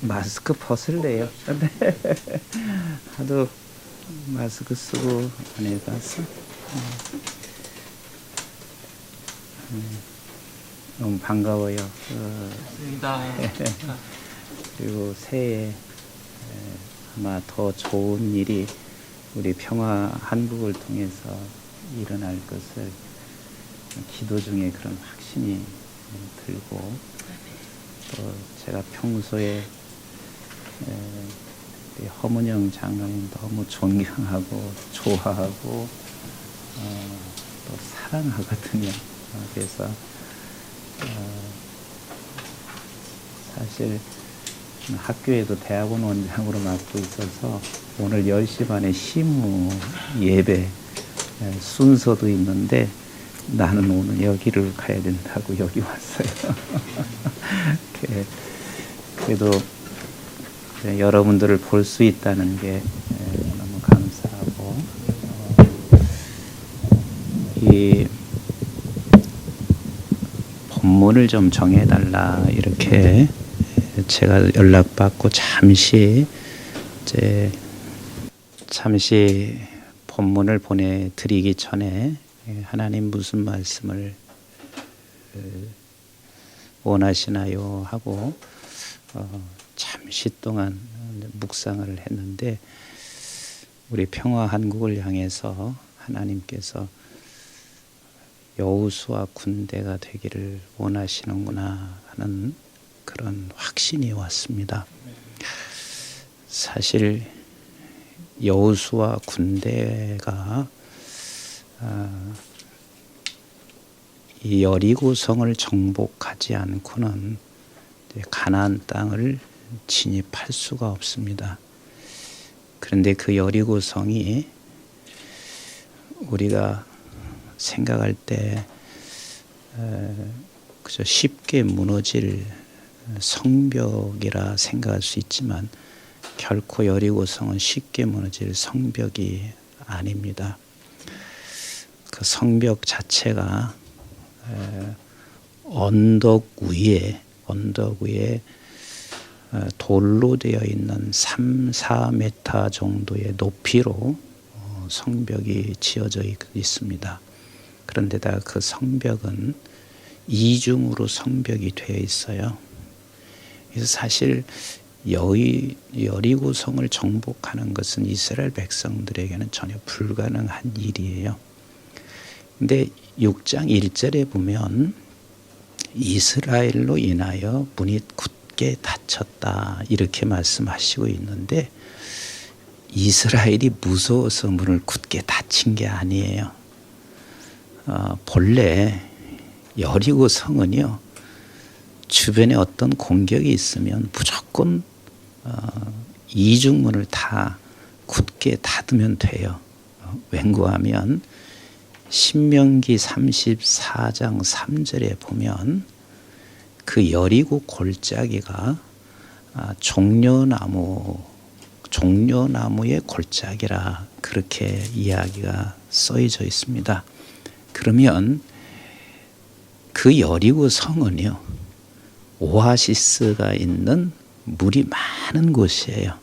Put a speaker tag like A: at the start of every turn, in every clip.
A: 마스크 벗을래요. 네. 하도 마스크 쓰고 안 해봐서 너무 반가워요.
B: 맞습니다.
A: 그리고 새해에 아마 더 좋은 일이 우리 평화 한국을 통해서 일어날 것을 기도 중에 그런 확신이 들고, 또 제가 평소에 우리 허문영 장로님 너무 존경하고 좋아하고 또 사랑하거든요. 그래서 사실 학교에도 대학원 원장으로 맡고 있어서 오늘 10시 반에 시무 예배 순서도 있는데 나는 오늘 여기를 가야 된다고 여기 왔어요. 그래도 여러분들을 볼 수 있다는 게 너무 감사하고, 이 본문을 좀 정해달라 이렇게 제가 연락받고 잠시 본문을 보내드리기 전에 하나님 무슨 말씀을 원하시나요 하고 잠시 동안 묵상을 했는데, 우리 평화 한국을 향해서 하나님께서 여호수아 군대가 되기를 원하시는구나 하는 그런 확신이 왔습니다. 사실 여호수아 군대가 이 여리고성을 정복하지 않고는 가나안 땅을 진입할 수가 없습니다. 그런데 그 여리고성이 우리가 생각할 때 그저 쉽게 무너질 성벽이라 생각할 수 있지만 결코 여리고성은 쉽게 무너질 성벽이 아닙니다. 그 성벽 자체가 언덕 위에 돌로 되어 있는 3-4m 정도의 높이로 성벽이 지어져 있습니다. 그런데다 그 성벽은 이중으로 성벽이 되어 있어요. 그래서 사실 여리고성을 정복하는 것은 이스라엘 백성들에게는 전혀 불가능한 일이에요. 근데 6장 1절에 보면 이스라엘로 인하여 문이 굳게 닫혔다 이렇게 말씀하시고 있는데, 이스라엘이 무서워서 문을 굳게 닫힌 게 아니에요. 본래 여리고성은요, 주변에 어떤 공격이 있으면 무조건 이중문을 다 굳게 닫으면 돼요. 왠고하면 신명기 34장 3절에 보면 그 여리고 골짜기가 종려나무의 골짜기라 그렇게 이야기가 써져 있습니다. 그러면 그 여리고 성은요, 오아시스가 있는 물이 많은 곳이에요.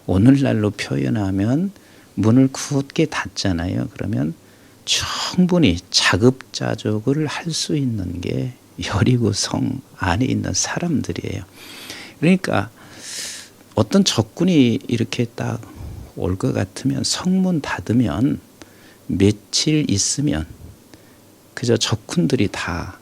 A: 오늘날로 표현하면 문을 굳게 닫잖아요. 그러면 충분히 자급자족을 할 수 있는 게 여리고 성 안에 있는 사람들이에요. 그러니까 어떤 적군이 이렇게 딱 올 것 같으면 성문 닫으면 며칠 있으면 그저 적군들이 다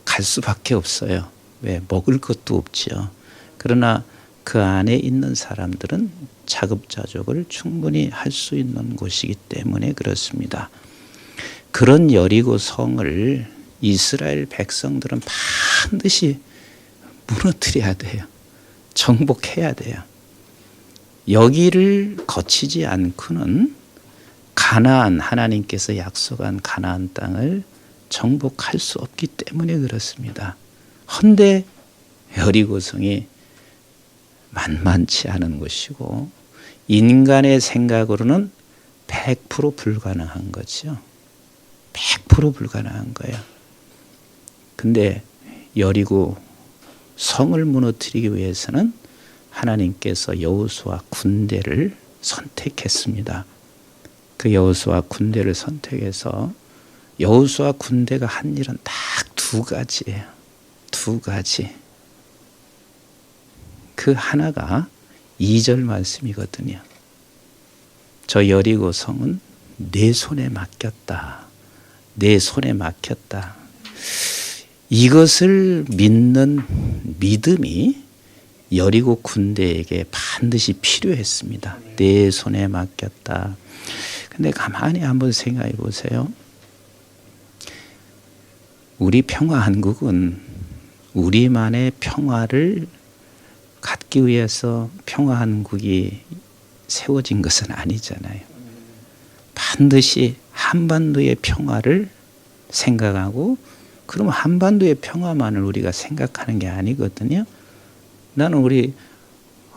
A: 갈 수밖에 없어요. 왜? 먹을 것도 없죠. 그러나 그 안에 있는 사람들은 자급자족을 충분히 할 수 있는 곳이기 때문에 그렇습니다. 그런 여리고 성을 이스라엘 백성들은 반드시 무너뜨려야 돼요. 정복해야 돼요. 여기를 거치지 않고는 가나안, 하나님께서 약속한 가나안 땅을 정복할 수 없기 때문에 그렇습니다. 헌데 여리고성이 만만치 않은 것이고 인간의 생각으로는 100% 불가능한 거죠. 100% 불가능한 거예요. 근데 여리고 성을 무너뜨리기 위해서는 하나님께서 여호수아 군대를 선택했습니다. 그 여호수아 군대를 선택해서 여호수아 군대가 한 일은 딱 두 가지예요. 두 가지. 그 하나가 2절 말씀이거든요. 저 여리고 성은 내 손에 맡겼다. 내 손에 맡겼다. 이것을 믿는 믿음이 여리고 군대에게 반드시 필요했습니다. 내 손에 맡겼다. 근데 가만히 한번 생각해 보세요. 우리 평화한국은 우리만의 평화를 갖기 위해서 평화한국이 세워진 것은 아니잖아요. 반드시 한반도의 평화를 생각하고 그러면 한반도의 평화만을 우리가 생각하는 게 아니거든요. 나는 우리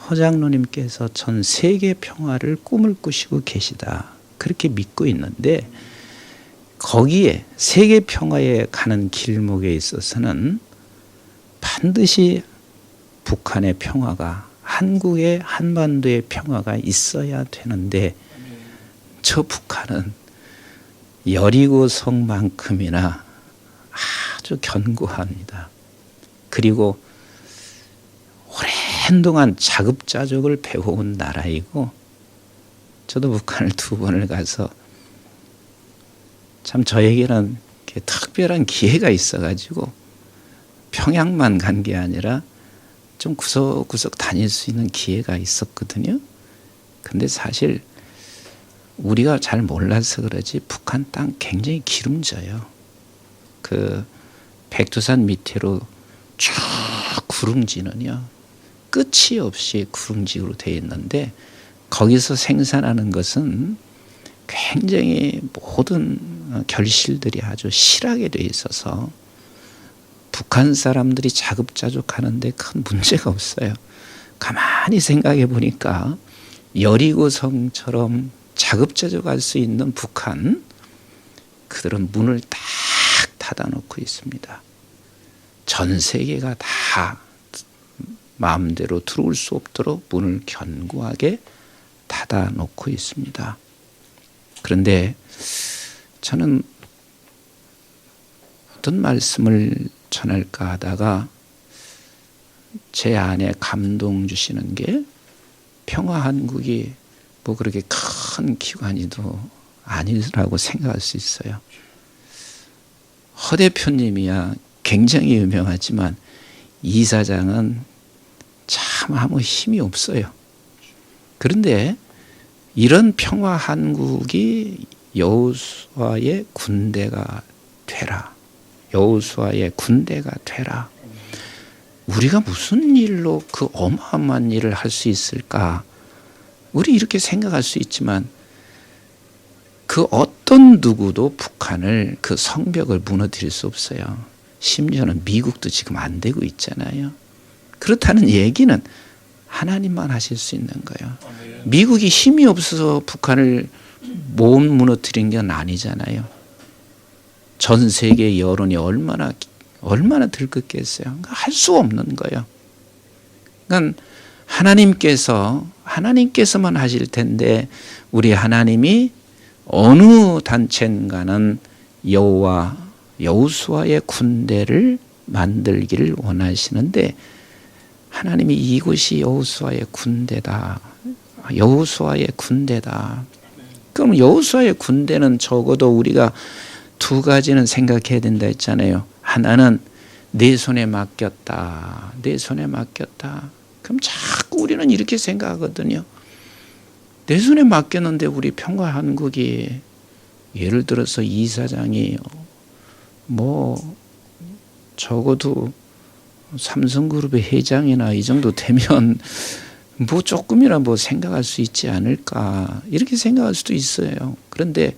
A: 허장로님께서 전 세계 평화를 꿈을 꾸시고 계시다. 그렇게 믿고 있는데 거기에 세계 평화에 가는 길목에 있어서는 반드시 북한의 평화가 한국의 한반도의 평화가 있어야 되는데 저 북한은 여리고 성만큼이나 아주 견고합니다. 그리고 오랜 동안 자급자족을 배워온 나라이고 저도 북한을 2번을 가서 참 저에게는 특별한 기회가 있어가지고 평양만 간 게 아니라 좀 구석구석 다닐 수 있는 기회가 있었거든요. 근데 사실 우리가 잘 몰라서 그러지 북한 땅 굉장히 기름져요. 그 백두산 밑으로 쭉 구릉지는요. 끝이 없이 구릉지로 되어 있는데 거기서 생산하는 것은 굉장히 모든 결실들이 아주 실하게 되어 있어서 북한 사람들이 자급자족하는데 큰 문제가 없어요. 가만히 생각해 보니까 여리고 성처럼 자급자족할 수 있는 북한, 그들은 문을 딱 닫아놓고 있습니다. 전 세계가 다 마음대로 들어올 수 없도록 문을 견고하게 닫아놓고 있습니다. 그런데 저는 어떤 말씀을 전할까 하다가 제 안에 감동 주시는 게 평화한국이 뭐 그렇게 큰 기관이도 아니라고 생각할 수 있어요. 허 대표님이야 굉장히 유명하지만 이사장은 참 아무 힘이 없어요. 그런데 이런 평화한국이 여호수아의 군대가 되라. 여호수아의 군대가 되라. 우리가 무슨 일로 그 어마어마한 일을 할 수 있을까? 우리 이렇게 생각할 수 있지만 그 어떤 누구도 북한을 그 성벽을 무너뜨릴 수 없어요. 심지어는 미국도 지금 안 되고 있잖아요. 그렇다는 얘기는 하나님만 하실 수 있는 거예요. 미국이 힘이 없어서 북한을 못 무너뜨린 건 아니잖아요. 전 세계 여론이 얼마나 들끓겠어요. 할 수 없는 거예요. 그러니까 하나님께서만 하실 텐데 우리 하나님이 어느 단체인가는 여호수아의 군대를 만들기를 원하시는데 하나님이 이곳이 여호수아의 군대다. 여호수아의 군대다. 그럼 여호수아의 군대는 적어도 우리가 두 가지는 생각해야 된다 했잖아요. 하나는 내 손에 맡겼다. 내 손에 맡겼다. 그럼 자꾸 우리는 이렇게 생각하거든요. 내 손에 맡겼는데 우리 평화한국이 예를 들어서 이사장이 뭐 적어도 삼성그룹의 회장이나 이 정도 되면 뭐 조금이나 뭐 생각할 수 있지 않을까 이렇게 생각할 수도 있어요. 그런데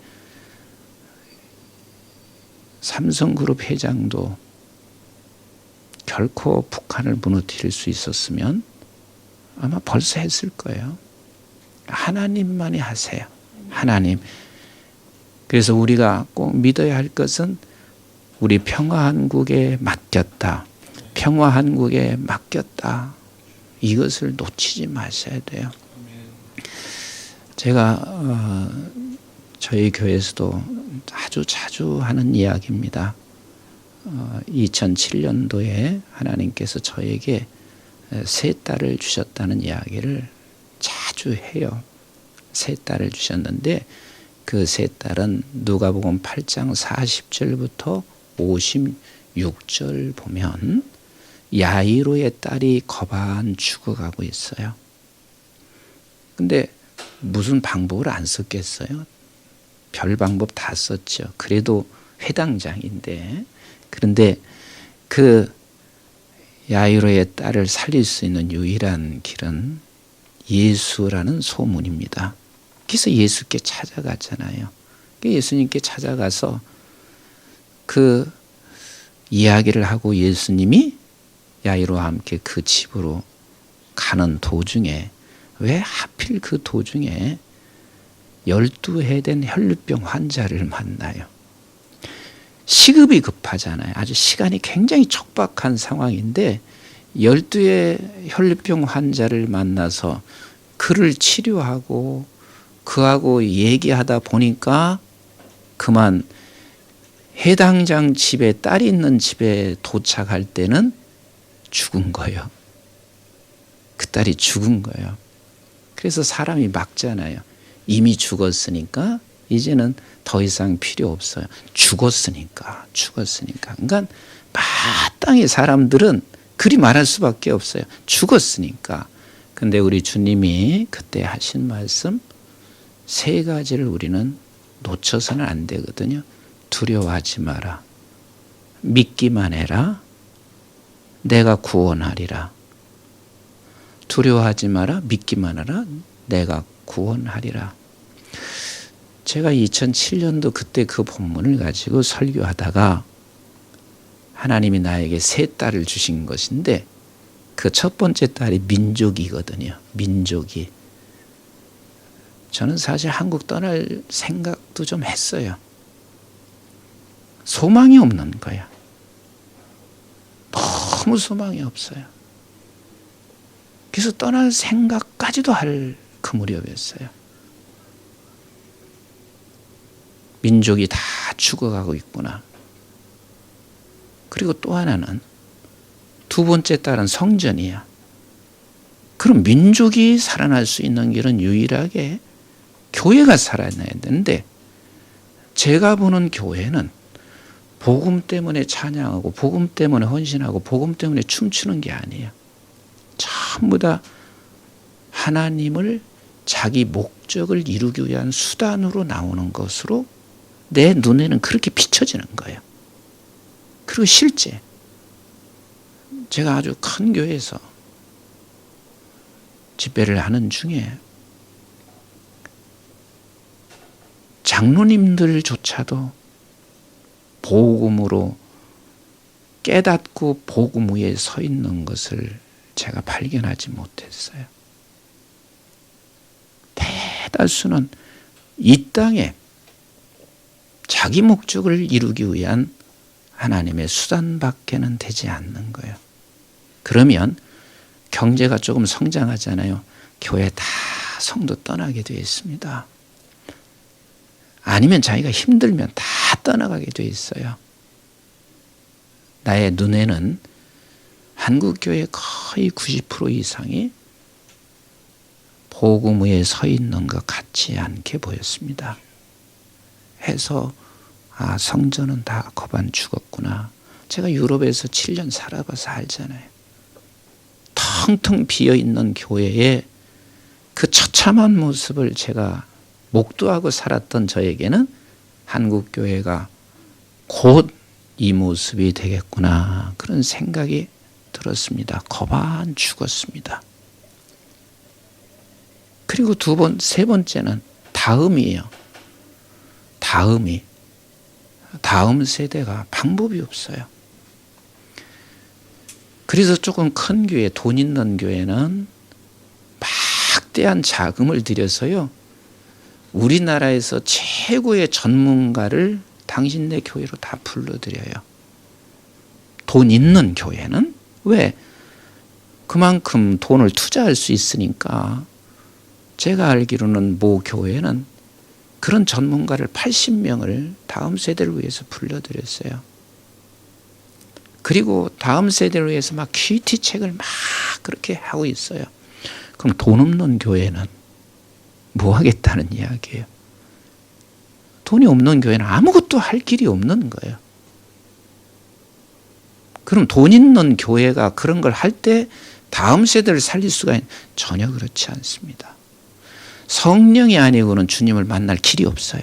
A: 삼성그룹 회장도 결코 북한을 무너뜨릴 수 있었으면 아마 벌써 했을 거예요. 하나님만이 하세요. 하나님. 그래서 우리가 꼭 믿어야 할 것은 우리 평화한국에 맡겼다. 평화한국에 맡겼다. 이것을 놓치지 마셔야 돼요. 제가 저희 교회에서도 아주 자주 하는 이야기입니다. 2007년도에 하나님께서 저에게 세 딸을 주셨다는 이야기를 자주 해요. 세 딸을 주셨는데 그 세 딸은 누가복음 8장 40절부터 56절 보면 야이로의 딸이 거반 죽어가고 있어요. 근데 무슨 방법을 안 썼겠어요? 별 방법 다 썼죠. 그래도 회당장인데. 그런데 그 야이로의 딸을 살릴 수 있는 유일한 길은 예수라는 소문입니다. 그래서 예수께 찾아갔잖아요. 예수님께 찾아가서 그 이야기를 하고 예수님이 야이로와 함께 그 집으로 가는 도중에, 왜 하필 그 도중에 12해 된 혈루병 환자를 만나요. 시급이 급하잖아요. 아주 시간이 굉장히 촉박한 상황인데 12의 혈루병 환자를 만나서 그를 치료하고 그하고 얘기하다 보니까 그만 해당장 집에 딸이 있는 집에 도착할 때는 죽은 거예요. 그 딸이 죽은 거예요. 그래서 사람이 막잖아요. 이미 죽었으니까 이제는 더 이상 필요 없어요. 죽었으니까. 그러니까 마땅히 사람들은 그리 말할 수밖에 없어요. 죽었으니까. 근데 우리 주님이 그때 하신 말씀 세 가지를 우리는 놓쳐서는 안 되거든요. 두려워하지 마라. 믿기만 해라. 내가 구원하리라. 두려워하지 마라. 믿기만 하라. 내가 구원하리라. 제가 2007년도 그때 그 본문을 가지고 설교하다가 하나님이 나에게 세 딸을 주신 것인데 그 첫 번째 딸이 민족이거든요. 민족이. 저는 사실 한국 떠날 생각도 좀 했어요. 소망이 없는 거야. 너무 소망이 없어요. 그래서 떠날 생각까지도 할 그 무렵이었어요. 민족이 다 죽어가고 있구나. 그리고 또 하나는 두 번째 딸은 성전이야. 그럼 민족이 살아날 수 있는 길은 유일하게 교회가 살아나야 되는데 제가 보는 교회는 복음 때문에 찬양하고 복음 때문에 헌신하고 복음 때문에 춤추는 게 아니에요. 전부 다 하나님을 자기 목적을 이루기 위한 수단으로 나오는 것으로 내 눈에는 그렇게 비춰지는 거예요. 그리고 실제 제가 아주 큰 교회에서 집회를 하는 중에 장로님들조차도 복음으로 깨닫고 복음 위에 서 있는 것을 제가 발견하지 못했어요. 대다수는 이 땅에 자기 목적을 이루기 위한 하나님의 수단밖에는 되지 않는 거예요. 그러면 경제가 조금 성장하잖아요. 교회 다 성도 떠나게 되어 있습니다. 아니면 자기가 힘들면 다 떠나가게 되어 있어요. 나의 눈에는 한국교회 거의 90% 이상이 복음 위에 서 있는 것 같지 않게 보였습니다. 해서 성전은 다 거반 죽었구나. 제가 유럽에서 7년 살아봐서 알잖아요. 텅텅 비어있는 교회의 그 처참한 모습을 제가 목도하고 살았던 저에게는 한국교회가 곧 이 모습이 되겠구나. 그런 생각이 들었습니다. 거반 죽었습니다. 그리고 세 번째는 다음이에요. 다음 세대가 방법이 없어요. 그래서 조금 큰 교회, 돈 있는 교회는 막대한 자금을 들여서요. 우리나라에서 최고의 전문가를 당신네 교회로 다 불러들여요. 돈 있는 교회는 왜? 그만큼 돈을 투자할 수 있으니까 제가 알기로는 모 교회는 그런 전문가를 80명을 다음 세대를 위해서 불러들였어요. 그리고 다음 세대를 위해서 막 큐티 책을 막 그렇게 하고 있어요. 그럼 돈 없는 교회는 뭐 하겠다는 이야기예요. 돈이 없는 교회는 아무것도 할 길이 없는 거예요. 그럼 돈 있는 교회가 그런 걸 할 때 다음 세대를 살릴 수가 전혀 그렇지 않습니다. 성령이 아니고는 주님을 만날 길이 없어요.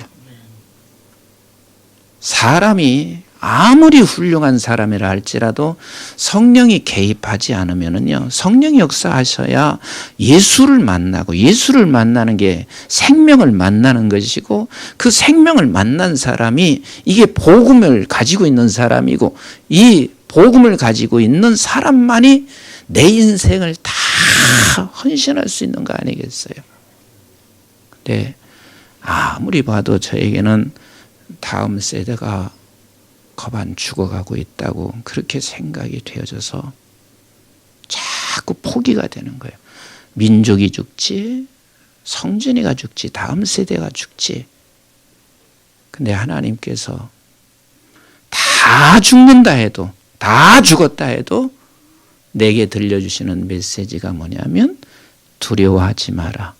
A: 사람이 아무리 훌륭한 사람이라 할지라도 성령이 개입하지 않으면요, 성령이 역사하셔야 예수를 만나고, 예수를 만나는 게 생명을 만나는 것이고, 그 생명을 만난 사람이 이게 복음을 가지고 있는 사람이고, 이 복음을 가지고 있는 사람만이 내 인생을 다 헌신할 수 있는 거 아니겠어요? 근데 아무리 봐도 저에게는 다음 세대가 거반 죽어가고 있다고 그렇게 생각이 되어져서 자꾸 포기가 되는 거예요. 민족이 죽지, 성전이가 죽지, 다음 세대가 죽지. 근데 하나님께서 다 죽는다 해도, 다 죽었다 해도 내게 들려주시는 메시지가 뭐냐면 두려워하지 마라.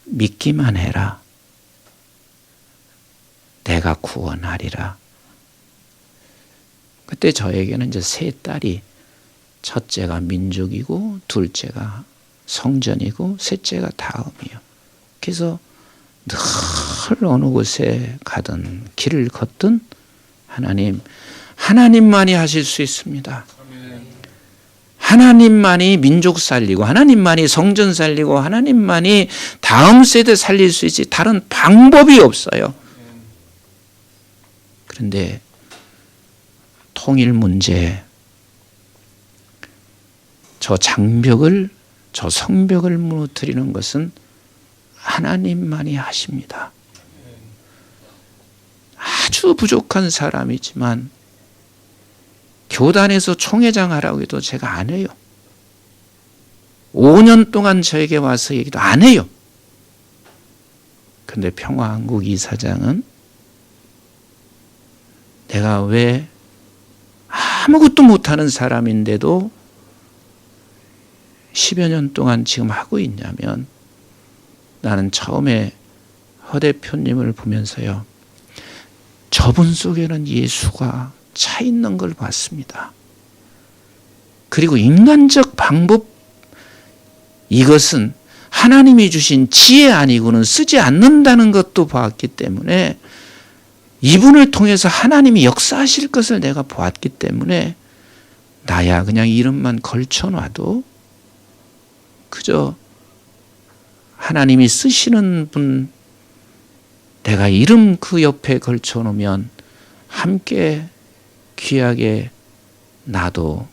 A: 믿기만 해라. 내가 구원하리라. 그때 저에게는 이제 세 딸이, 첫째가 민족이고, 둘째가 성전이고, 셋째가 다음이요. 그래서 늘 어느 곳에 가든 길을 걷든 하나님만이 하실 수 있습니다. 하나님만이 민족 살리고, 하나님만이 성전 살리고, 하나님만이 다음 세대 살릴 수 있지 다른 방법이 없어요. 그런데 통일 문제, 저 장벽을, 저 성벽을 무너뜨리는 것은 하나님만이 하십니다. 아주 부족한 사람이지만 교단에서 총회장 하라고 해도 제가 안 해요. 5년 동안 저에게 와서 얘기도 안 해요. 그런데 평화한국 이사장은 내가 왜 아무것도 못하는 사람인데도 10여 년 동안 지금 하고 있냐면, 나는 처음에 허 대표님을 보면서요, 저분 속에는 예수가 차 있는 걸 봤습니다. 그리고 인간적 방법, 이것은 하나님이 주신 지혜 아니고는 쓰지 않는다는 것도 봤기 때문에, 이분을 통해서 하나님이 역사하실 것을 내가 보았기 때문에, 나야 그냥 이름만 걸쳐놔도 그저 하나님이 쓰시는 분, 내가 이름 그 옆에 걸쳐놓으면 함께 귀하게 나도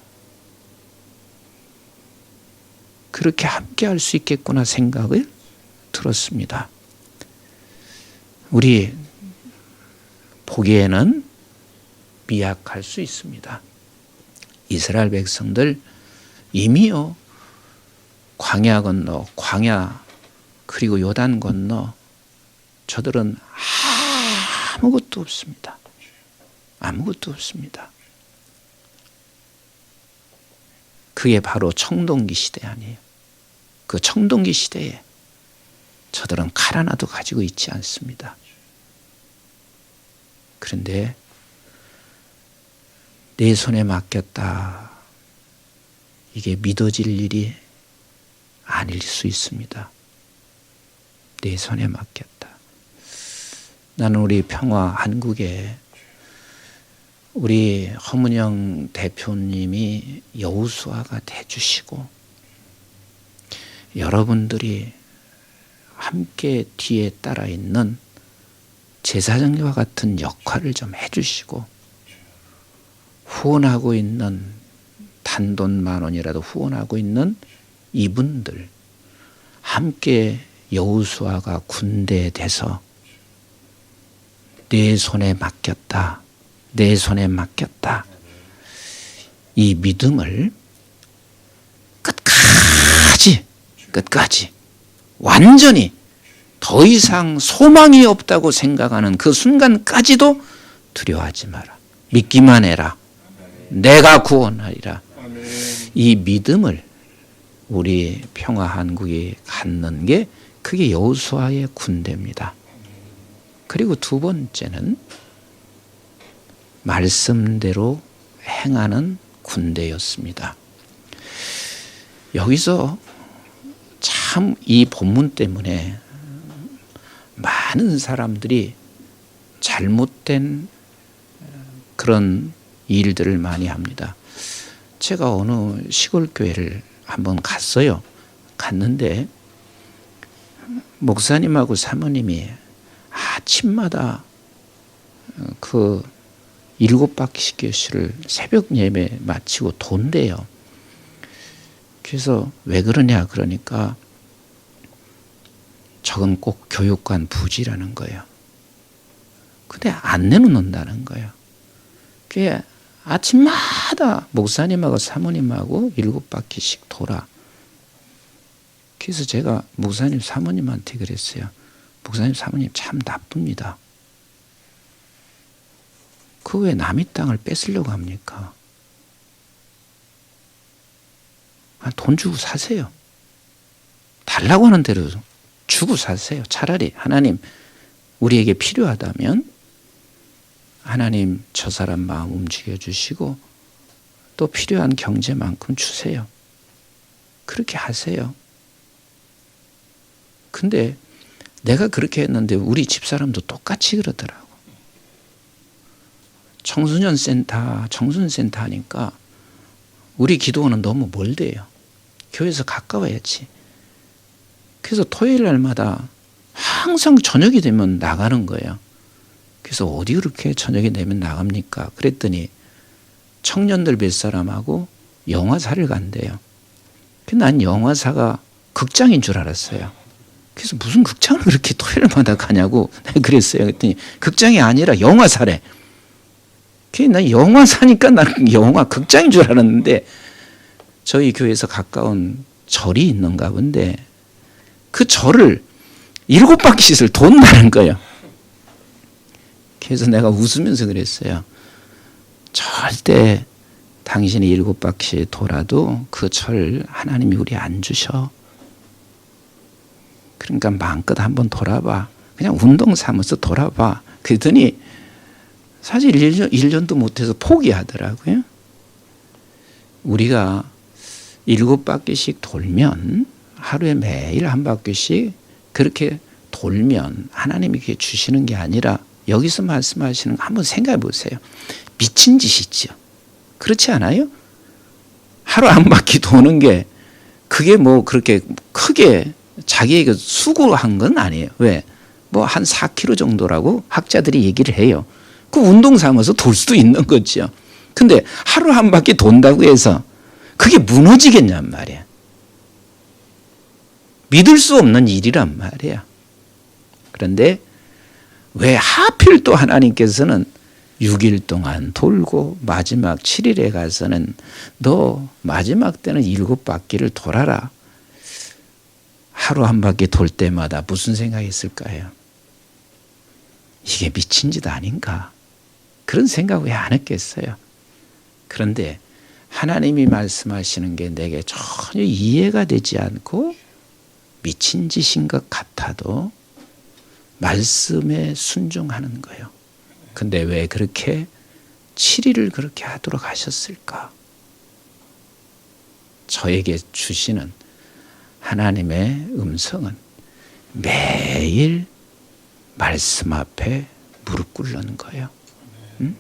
A: 그렇게 함께 할 수 있겠구나 생각을 들었습니다. 우리 보기에는 미약할 수 있습니다. 이스라엘 백성들 이미요, 광야 건너, 광야 그리고 요단 건너, 저들은 아무것도 없습니다. 아무것도 없습니다. 그게 바로 청동기 시대 아니에요. 그 청동기 시대에 저들은 칼 하나도 가지고 있지 않습니다. 그런데 내 손에 맡겼다, 이게 믿어질 일이 아닐 수 있습니다. 내 손에 맡겼다. 나는 우리 평화 한국에 우리 허문영 대표님이 여호수아가 돼주시고, 여러분들이 함께 뒤에 따라 있는 제사장과 같은 역할을 좀 해주시고, 후원하고 있는, 단돈 10,000원이라도 후원하고 있는 이분들 함께 여호수아가 군대에 돼서 내 손에 맡겼다, 내 손에 맡겼다, 이 믿음을 끝까지 완전히 더 이상 소망이 없다고 생각하는 그 순간까지도 두려워하지 마라. 믿기만 해라. 내가 구원하리라. 이 믿음을 우리 평화한국이 갖는 게 그게 여호수아의 군대입니다. 그리고 두 번째는 말씀대로 행하는 군대였습니다. 여기서 참 이 본문 때문에 많은 사람들이 잘못된 그런 일들을 많이 합니다. 제가 어느 시골 교회를 한번 갔어요. 갔는데 목사님하고 사모님이 아침마다 그 7바퀴 교실을 새벽 예배 마치고 돈대요. 그래서 왜 그러냐 그러니까 저건 꼭 교육관 부지라는 거예요. 근데 안 내놓는다는 거예요. 그게 아침마다 목사님하고 사모님하고 7바퀴씩 돌아. 그래서 제가 목사님 사모님한테 그랬어요. 목사님 사모님 참 나쁩니다. 그 왜 남의 땅을 뺏으려고 합니까? 돈 주고 사세요. 달라고 하는 대로 주고 사세요. 차라리 하나님 우리에게 필요하다면 하나님 저 사람 마음 움직여 주시고 또 필요한 경제만큼 주세요. 그렇게 하세요. 근데 내가 그렇게 했는데 우리 집사람도 똑같이 그러더라고. 청소년 센터, 청소년센터 하니까 우리 기도원은 너무 멀대요. 교회에서 가까워야지. 그래서 토요일 날마다 항상 저녁이 되면 나가는 거예요. 그래서 어디 그렇게 저녁이 되면 나갑니까? 그랬더니 청년들 몇 사람하고 영화사를 간대요. 난 영화사가 극장인 줄 알았어요. 그래서 무슨 극장을 그렇게 토요일마다 가냐고 그랬어요. 그랬더니 극장이 아니라 영화사래. 난 영화사니까 나는 영화 극장인 줄 알았는데 저희 교회에서 가까운 절이 있는가 본데 그 절을 7바퀴를 돈다는 거예요. 그래서 내가 웃으면서 그랬어요. 절대 당신이 7바퀴 돌아도 그 절 하나님이 우리 안 주셔. 그러니까 마음껏 한번 돌아봐. 그냥 운동 삼아서 돌아봐. 그랬더니 사실 1년도 못해서 포기하더라고요. 우리가 7바퀴씩 돌면 하루에 매일 한 바퀴씩 그렇게 돌면 하나님이 그게 주시는 게 아니라 여기서 말씀하시는 거 한번 생각해 보세요. 미친 짓이죠. 그렇지 않아요? 하루 한 바퀴 도는 게 그게 뭐 그렇게 크게 자기에게 수고한 건 아니에요. 왜? 뭐 한 4km 정도라고 학자들이 얘기를 해요. 그 운동 삼아서 돌 수도 있는 거죠. 근데 하루 한 바퀴 돈다고 해서 그게 무너지겠냔 말이야. 믿을 수 없는 일이란 말이야. 그런데 왜 하필 또 하나님께서는 6일 동안 돌고 마지막 7일에 가서는 너 마지막 때는 7바퀴를 돌아라. 하루 한 바퀴 돌 때마다 무슨 생각이 있을까요? 이게 미친 짓 아닌가? 그런 생각 왜 안 했겠어요? 그런데 하나님이 말씀하시는 게 내게 전혀 이해가 되지 않고 미친 짓인 것 같아도 말씀에 순종하는 거예요. 근데 왜 그렇게 7일을 그렇게 하도록 하셨을까? 저에게 주시는 하나님의 음성은 매일 말씀 앞에 무릎 꿇는 거예요. 응?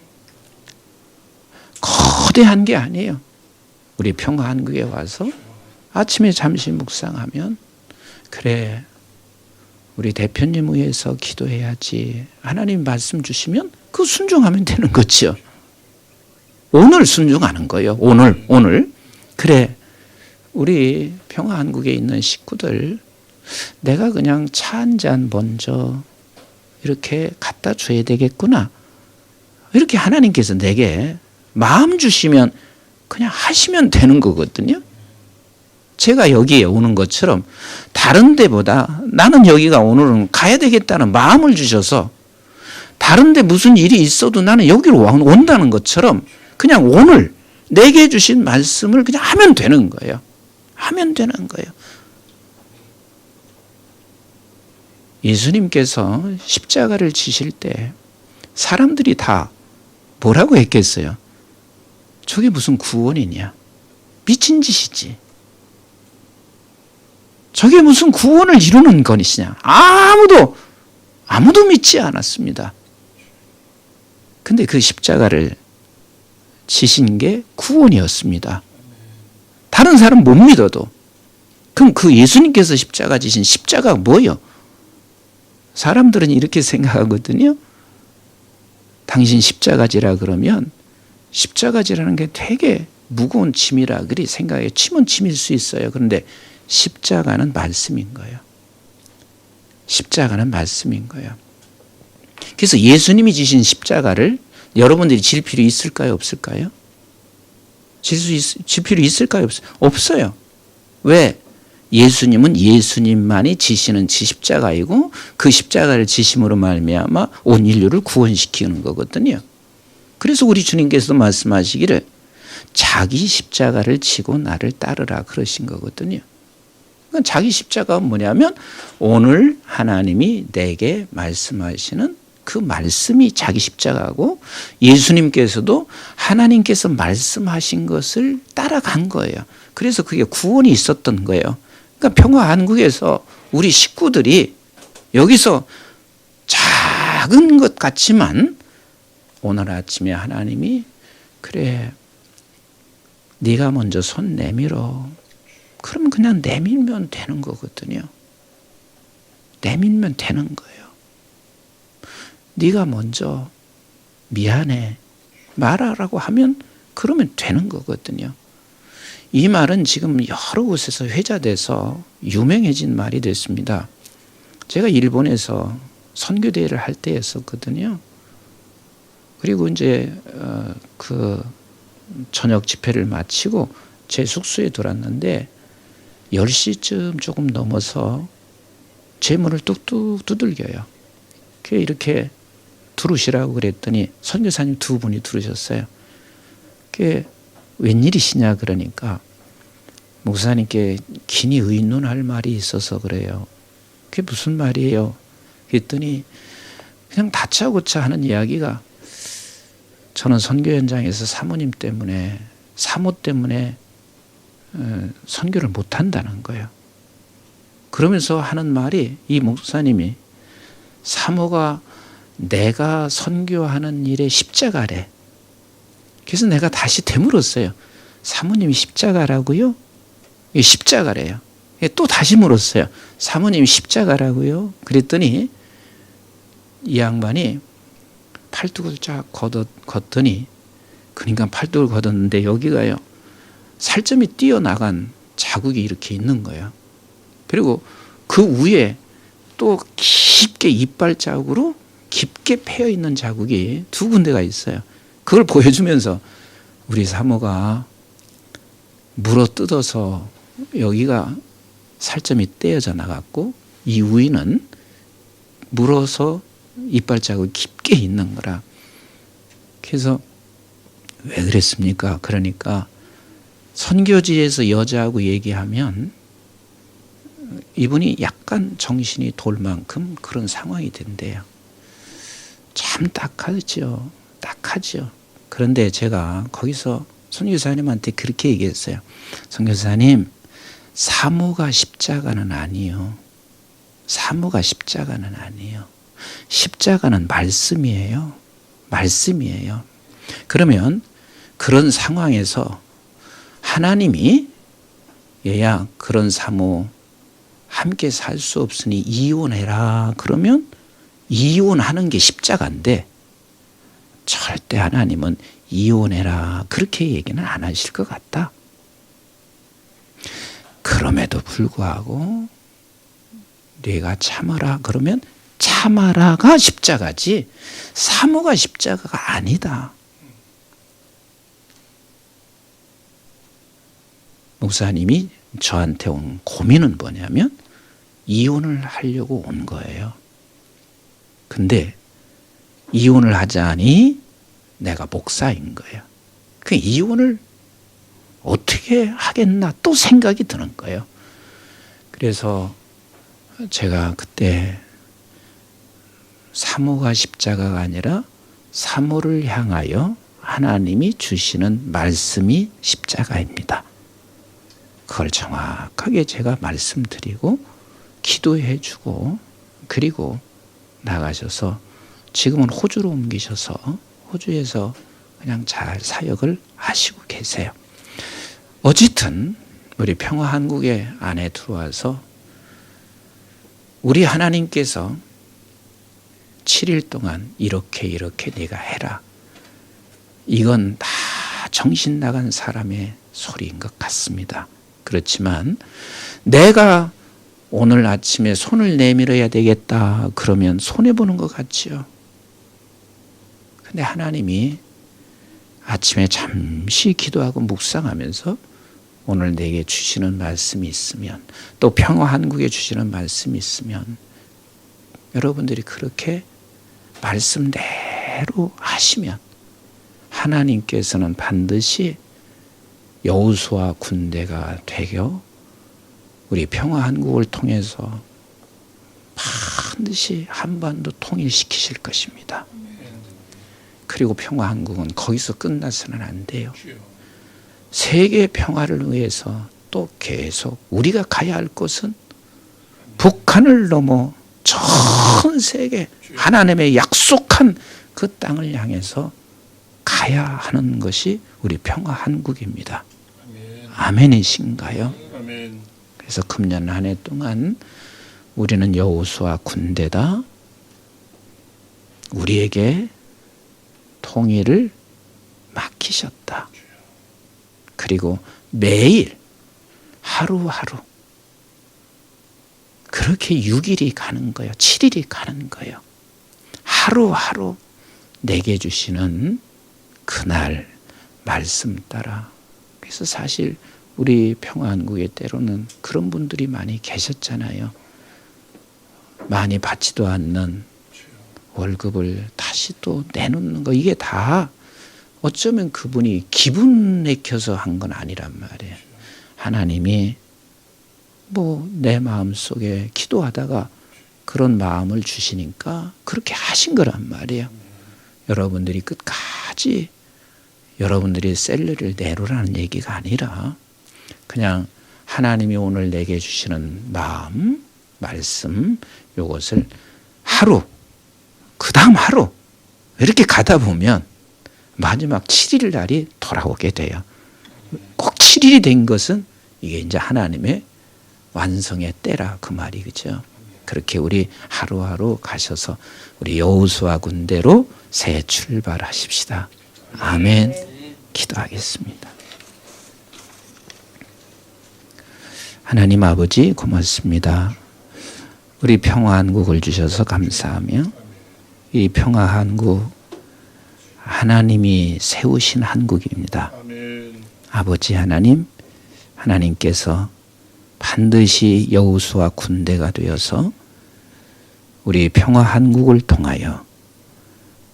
A: 거대한 게 아니에요. 우리 평화한국에 와서 아침에 잠시 묵상하면 그래 우리 대표님 위해서 기도해야지. 하나님 말씀 주시면 그 순종하면 되는 거죠. 오늘 순종하는 거예요. 오늘. 그래 우리 평화한국에 있는 식구들 내가 그냥 차 한 잔 먼저 이렇게 갖다 줘야 되겠구나. 이렇게 하나님께서 내게 마음 주시면 그냥 하시면 되는 거거든요. 제가 여기에 오는 것처럼 다른 데보다 나는 여기가 오늘은 가야 되겠다는 마음을 주셔서 다른 데 무슨 일이 있어도 나는 여기로 온다는 것처럼 그냥 오늘 내게 주신 말씀을 그냥 하면 되는 거예요. 하면 되는 거예요. 예수님께서 십자가를 지실 때 사람들이 다 뭐라고 했겠어요? 저게 무슨 구원이냐? 미친 짓이지. 저게 무슨 구원을 이루는 것이냐? 아무도 믿지 않았습니다. 근데 그 십자가를 지신 게 구원이었습니다. 다른 사람 못 믿어도. 그럼 그 예수님께서 십자가 지신 십자가가 뭐예요? 사람들은 이렇게 생각하거든요. 당신 십자가지라 그러면 십자가지라는 게 되게 무거운 짐이라 그리 생각해요. 짐은 짐일 수 있어요. 그런데 십자가는 말씀인 거예요. 십자가는 말씀인 거예요. 그래서 예수님이 지신 십자가를 여러분들이 질 필요 있을까요? 없을까요? 질 필요 있을까요? 없어요. 왜? 예수님은 예수님만이 지시는 십자가이고 그 십자가를 지심으로 말미암아 온 인류를 구원시키는 거거든요. 그래서 우리 주님께서도 말씀하시기를 자기 십자가를 지고 나를 따르라 그러신 거거든요. 그러니까 자기 십자가가 뭐냐면 오늘 하나님이 내게 말씀하시는 그 말씀이 자기 십자가고 예수님께서도 하나님께서 말씀하신 것을 따라간 거예요. 그래서 그게 구원이 있었던 거예요. 그러니까 평화한국에서 우리 식구들이 여기서 작은 것 같지만 오늘 아침에 하나님이 그래 네가 먼저 손 내밀어. 그럼 그냥 내밀면 되는 거거든요. 내밀면 되는 거예요. 네가 먼저 미안해 말하라고 하면 그러면 되는 거거든요. 이 말은 지금 여러 곳에서 회자돼서 유명해진 말이 됐습니다. 제가 일본에서 선교대회를 할 때였었거든요. 그리고 이제 그 저녁 집회를 마치고 제 숙소에 들어왔는데 10시쯤 조금 넘어서 제 문을 뚝뚝 두들겨요. 이렇게 들으시라고 그랬더니 선교사님 두 분이 들으셨어요. 그게 웬일이시냐 그러니까 목사님께 긴히 의논할 말이 있어서 그래요. 그게 무슨 말이에요? 그랬더니 그냥 다짜고짜 하는 이야기가 저는 선교 현장에서 사모 때문에 선교를 못한다는 거예요. 그러면서 하는 말이 이 목사님이 사모가 내가 선교하는 일의 십자가래. 그래서 내가 다시 되물었어요. 사모님이 십자가라고요? 십자가래요. 또 다시 물었어요. 사모님이 십자가라고요? 그랬더니 이 양반이 팔뚝을 쫙 걷더니 그러니까 팔뚝을 걷었는데 여기가요. 살점이 띄어나간 자국이 이렇게 있는 거예요. 그리고 그 위에 또 깊게 이빨 자국으로 깊게 패여 있는 자국이 두 군데가 있어요. 그걸 보여주면서 우리 사모가 물어 뜯어서 여기가 살점이 떼어져 나갔고 이 위는 물어서 이빨 자국이 깊게 있는 거라. 그래서 왜 그랬습니까? 그러니까 선교지에서 여자하고 얘기하면 이분이 약간 정신이 돌 만큼 그런 상황이 된대요. 참 딱하죠. 딱하죠. 그런데 제가 거기서 선교사님한테 그렇게 얘기했어요. 선교사님, 사모가 십자가는 아니에요. 사모가 십자가는 아니에요. 십자가는 말씀이에요. 말씀이에요. 그러면 그런 상황에서 하나님이 얘야 그런 사모 함께 살 수 없으니 이혼해라. 그러면 이혼하는 게 십자가인데 절대 하나님은 이혼해라. 그렇게 얘기는 안 하실 것 같다. 그럼에도 불구하고 네가 참아라. 그러면 참아라가 십자가지 사모가 십자가가 아니다. 목사님이 저한테 온 고민은 뭐냐면 이혼을 하려고 온 거예요. 근데 이혼을 하자니 내가 목사인 거예요. 그 이혼을 어떻게 하겠나 또 생각이 드는 거예요. 그래서 제가 그때 사모가 십자가가 아니라 사모를 향하여 하나님이 주시는 말씀이 십자가입니다. 그걸 정확하게 제가 말씀드리고 기도해 주고 그리고 나가셔서 지금은 호주로 옮기셔서 호주에서 그냥 잘 사역을 하시고 계세요. 어쨌든 우리 평화한국의 안에 들어와서 우리 하나님께서 7일 동안 이렇게 네가 해라. 이건 다 정신 나간 사람의 소리인 것 같습니다. 그렇지만 내가 오늘 아침에 손을 내밀어야 되겠다 그러면 손해보는 것 같지요. 근데 하나님이 아침에 잠시 기도하고 묵상하면서 오늘 내게 주시는 말씀이 있으면 또 평화한국에 주시는 말씀이 있으면 여러분들이 그렇게 말씀대로 하시면 하나님께서는 반드시 여호수아 군대가 되어 우리 평화한국을 통해서 반드시 한반도 통일시키실 것입니다. 그리고 평화한국은 거기서 끝나서는 안 돼요. 세계 평화를 위해서 또 계속 우리가 가야 할 곳은 북한을 넘어 전 세계 하나님의 약속한 그 땅을 향해서 가야 하는 것이 우리 평화한국입니다. 아멘이신가요?
B: 아멘.
A: 그래서 금년 한 해 동안 우리는 여호수아 군대다. 우리에게 통일을 맡기셨다. 그리고 매일 하루하루 그렇게 6일이 가는 거예요. 7일이 가는 거예요. 하루하루 내게 주시는 그날 말씀 따라. 그래서 사실 우리 평화한국에 때로는 그런 분들이 많이 계셨잖아요. 많이 받지도 않는 월급을 다시 또 내놓는 거, 이게 다 어쩌면 그분이 기분 내켜서 한 건 아니란 말이에요. 하나님이 뭐 내 마음속에 기도하다가 그런 마음을 주시니까 그렇게 하신 거란 말이에요. 여러분들이 끝까지 여러분들이 셀러리를 내놓으라는 얘기가 아니라 그냥 하나님이 오늘 내게 주시는 마음, 말씀, 요것을 하루, 그 다음 하루 이렇게 가다 보면 마지막 7일 날이 돌아오게 돼요. 꼭 7일이 된 것은 이게 이제 하나님의 완성의 때라 그 말이 그죠. 그렇게 우리 하루하루 가셔서 우리 여호수아 군대로 새 출발하십시다. 아멘. 기도하겠습니다. 하나님 아버지 고맙습니다. 우리 평화한국을 주셔서 감사하며 이 평화한국 하나님이 세우신 한국입니다.
B: 아멘.
A: 아버지 하나님, 하나님께서 반드시 여호수아 군대가 되어서 우리 평화한국을 통하여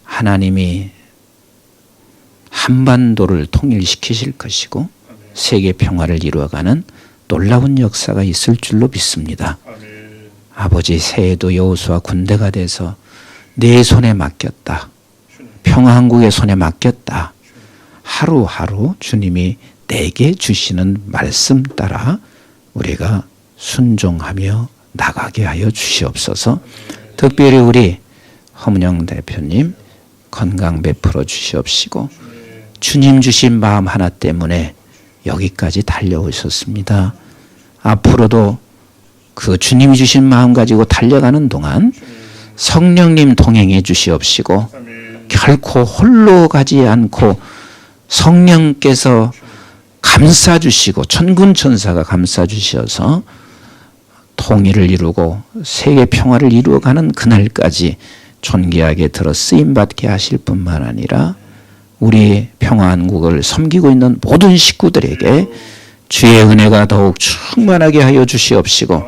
A: 하나님이 한반도를 통일시키실 것이고 세계 평화를 이루어가는 놀라운 역사가 있을 줄로 믿습니다.
B: 아멘.
A: 아버지 새해도 여호수아 군대가 돼서 내 손에 맡겼다. 평화한국의 손에 맡겼다. 하루하루 주님이 내게 주시는 말씀 따라 우리가 순종하며 나가게 하여 주시옵소서. 특별히 우리 허문영 대표님 건강 베풀어 주시옵시고 주님 주신 마음 하나 때문에 여기까지 달려오셨습니다. 앞으로도 그 주님이 주신 마음 가지고 달려가는 동안 성령님 동행해 주시옵시고 결코 홀로 가지 않고 성령께서 감싸주시고 천군천사가 감싸주셔서 통일을 이루고 세계 평화를 이루어가는 그날까지 존귀하게 들어 쓰임받게 하실 뿐만 아니라 우리 평화한국을 섬기고 있는 모든 식구들에게
C: 주의 은혜가 더욱 충만하게 하여 주시옵시고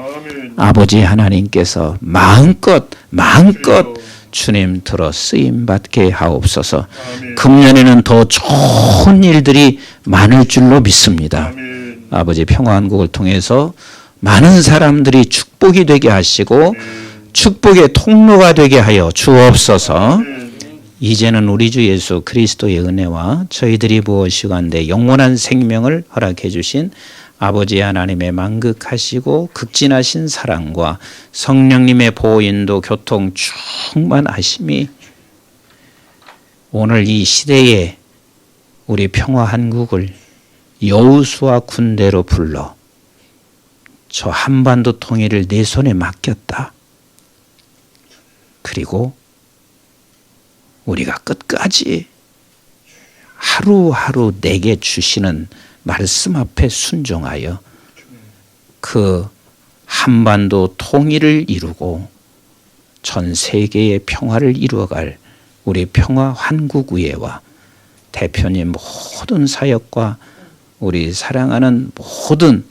C: 아버지 하나님께서 마음껏 주님 들어 쓰임 받게 하옵소서. 금년에는 더 좋은 일들이 많을 줄로 믿습니다. 아버지 평화한국을 통해서 많은 사람들이 축복이 되게 하시고 축복의 통로가 되게 하여 주옵소서. 이제는 우리 주 예수 그리스도의 은혜와 저희들이 무엇이간데 영원한 생명을 허락해 주신 아버지 하나님의 만극하시고 극진하신 사랑과 성령님의 보호인도 교통 충만하심이 오늘 이 시대에 우리 평화한국을 여호수아 군대로 불러 저 한반도 통일을 내 손에 맡겼다. 그리고 우리가 끝까지 하루하루 내게 주시는 말씀 앞에 순종하여 그 한반도 통일을 이루고 전 세계의 평화를 이루어갈 우리 평화환국의회와 대표님 모든 사역과 우리 사랑하는 모든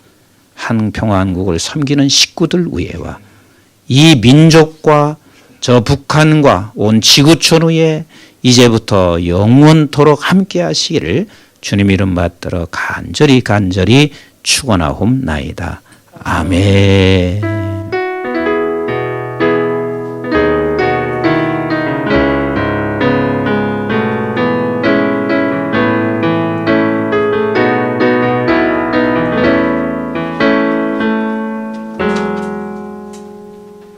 C: 평화한국을 섬기는 식구들 의회와 이 민족과 저 북한과 온 지구촌 위에 이제부터 영원토록 함께 하시기를 주님 이름 받들어 간절히 축원하옵나이다. 아멘.